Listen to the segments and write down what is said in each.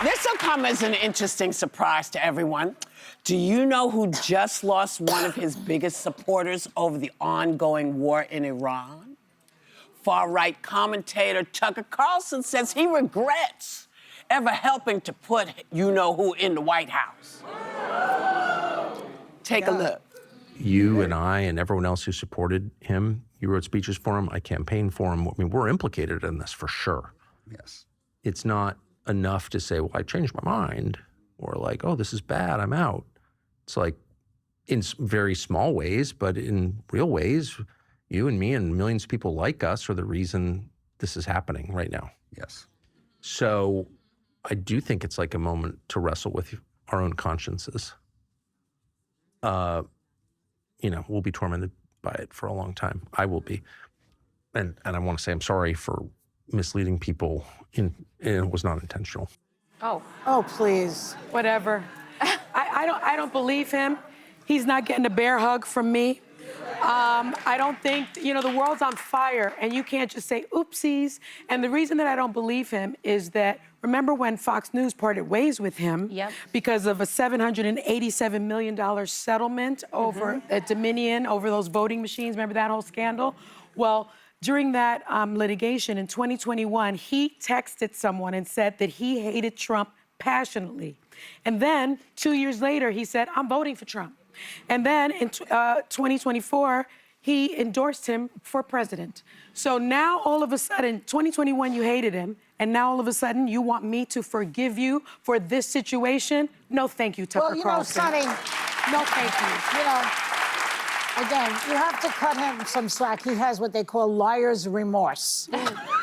This will come as an interesting surprise to everyone. Do you know who just lost one of his biggest supporters over the ongoing war in Iran? Far-right commentator Tucker Carlson says he regrets ever helping to put you-know-who in the White House. Take a look. You and I and everyone else who supported him, you wrote speeches for him, I campaigned for him. I mean, we're implicated in this for sure. Yes. It's not enough to say, well, I changed my mind, or like, oh, this is bad, I'm out. It's like, in very small ways, but in real ways, you and me and millions of people like us are the reason this is happening right now. Yes. So I do think it's like a moment to wrestle with our own consciences. You know, we'll be tormented by it for a long time. I will be. And I want to say I'm sorry for misleading people, and it was not intentional. Oh, please. Whatever. I don't believe him. He's not getting a bear hug from me. I don't think, the world's on fire, and you can't just say oopsies. And the reason that I don't believe him is that, remember when Fox News parted ways with him because of a $787 million settlement over at Dominion, over those voting machines? Remember that whole scandal? Well, during that litigation in 2021, he texted someone and said that he hated Trump passionately. And then 2 years later, he said, I'm voting for Trump. And then in 2024, he endorsed him for president. So now all of a sudden, 2021, you hated him. And now all of a sudden, you want me to forgive you for this situation? No, thank you, Tucker Carlson. Sonny, no, thank you. Again, you have to cut him some slack. He has what they call liar's remorse.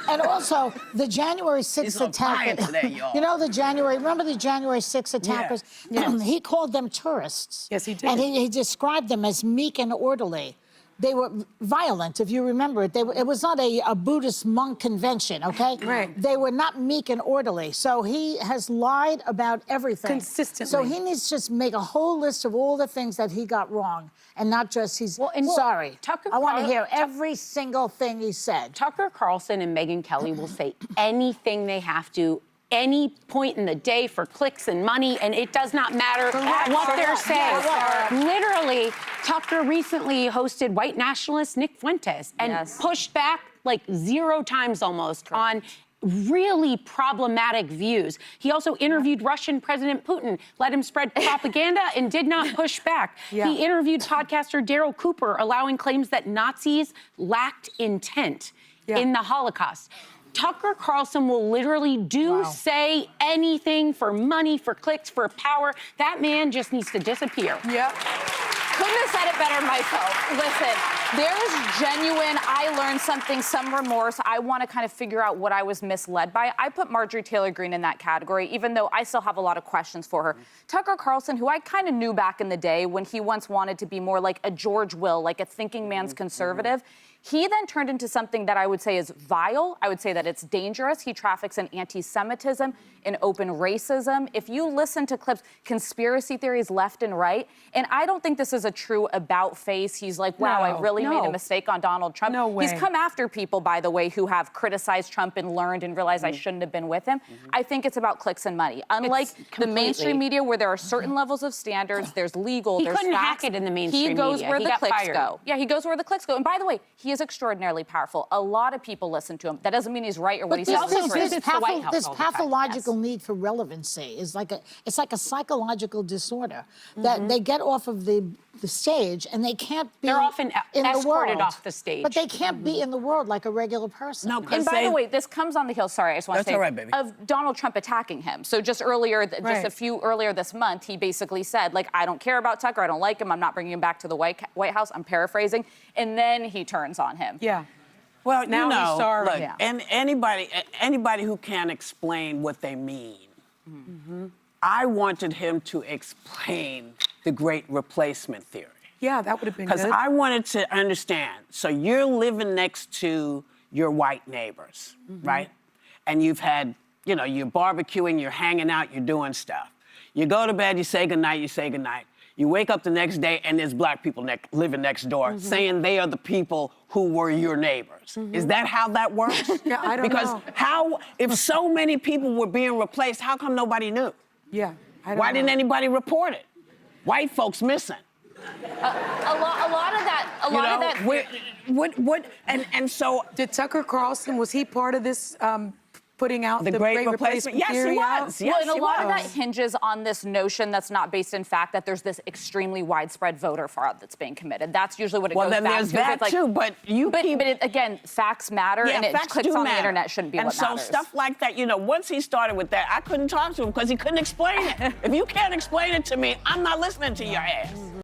And also, the January 6th attackers, remember the January 6th attackers? Yeah. He called them tourists. Yes, he did. And he described them as meek and orderly. They were violent, if you remember it. It was not a Buddhist monk convention, okay? Right. They were not meek and orderly. So he has lied about everything. Consistently. So he needs to just make a whole list of all the things that he got wrong, and not just sorry. I want to hear every single thing he said. Tucker Carlson and Megyn Kelly will say anything they have to, any point in the day for clicks and money, and it does not matter what they're saying. Literally, Tucker recently hosted white nationalist Nick Fuentes and pushed back like 0 times almost on really problematic views. He also interviewed Russian President Putin, let him spread propaganda, and did not push back. He interviewed podcaster Daryl Cooper, allowing claims that Nazis lacked intent in the Holocaust. Tucker Carlson will literally say anything for money, for clicks, for power. That man just needs to disappear. Couldn't have said it better myself. Listen, there's genuine, I learned something, some remorse. I want to kind of figure out what I was misled by. I put Marjorie Taylor Greene in that category, even though I still have a lot of questions for her. Tucker Carlson, who I kind of knew back in the day when he once wanted to be more like a George Will, like a thinking man's conservative, he then turned into something that I would say is vile. I would say that it's dangerous. He traffics in anti-Semitism, in open racism. If you listen to clips, conspiracy theories left and right, and I don't think this is a true about face. He's like, wow, I really made a mistake on Donald Trump. No way. He's come after people, by the way, who have criticized Trump and learned and realized I shouldn't have been with him. I think it's about clicks and money. Unlike the mainstream media, where there are certain levels of standards, there's legal, there's couldn't facts. hack it in the mainstream He goes media. where He the got clicks fired. go. Yeah, he goes where the clicks go. And by the way, he is extraordinarily powerful. A lot of people listen to him. That doesn't mean he's right or what he says. This pathological need for relevancy is like a psychological disorder that they get off of the stage and they can't be They're often in the escorted world. off the stage. But they can't be in the world like a regular person. No, And by the way, this comes on the heels, sorry, I just want to say, all right, baby. of Donald Trump attacking him. So just earlier, just a few earlier this month, he basically said, like, I don't care about Tucker, I don't like him, I'm not bringing him back to the White House, I'm paraphrasing. And then he turns on him. Well, Now he's sorry. Look, and anybody who can't explain what they mean, I wanted him to explain the great replacement theory. Yeah, that would have been good. Because I wanted to understand. So you're living next to your white neighbors, right? And you've had, you're barbecuing, you're hanging out, you're doing stuff. You go to bed, you say goodnight, You wake up the next day and there's black people living next door saying they are the people who were your neighbors. Is that how that works? Yeah, I don't because know. how, if so many people were being replaced, how come nobody knew? Yeah, I don't Why know. didn't anybody report it? White folks missing. A lot of that. And so Did Tucker Carlson, was he part of this putting out the great replacement? Yes, he theory out? was. Well, Yes, and a he lot of was. that hinges on this notion that's not based in fact that there's this extremely widespread voter fraud that's being committed. That's usually what it Well, goes then back there's to. that It's like, too, but again, facts matter, and it facts clicks do on matter. the internet shouldn't be and what so matters. stuff like that, once he started with that, I couldn't talk to him because he couldn't explain it. If you can't explain it to me, I'm not listening to your ass.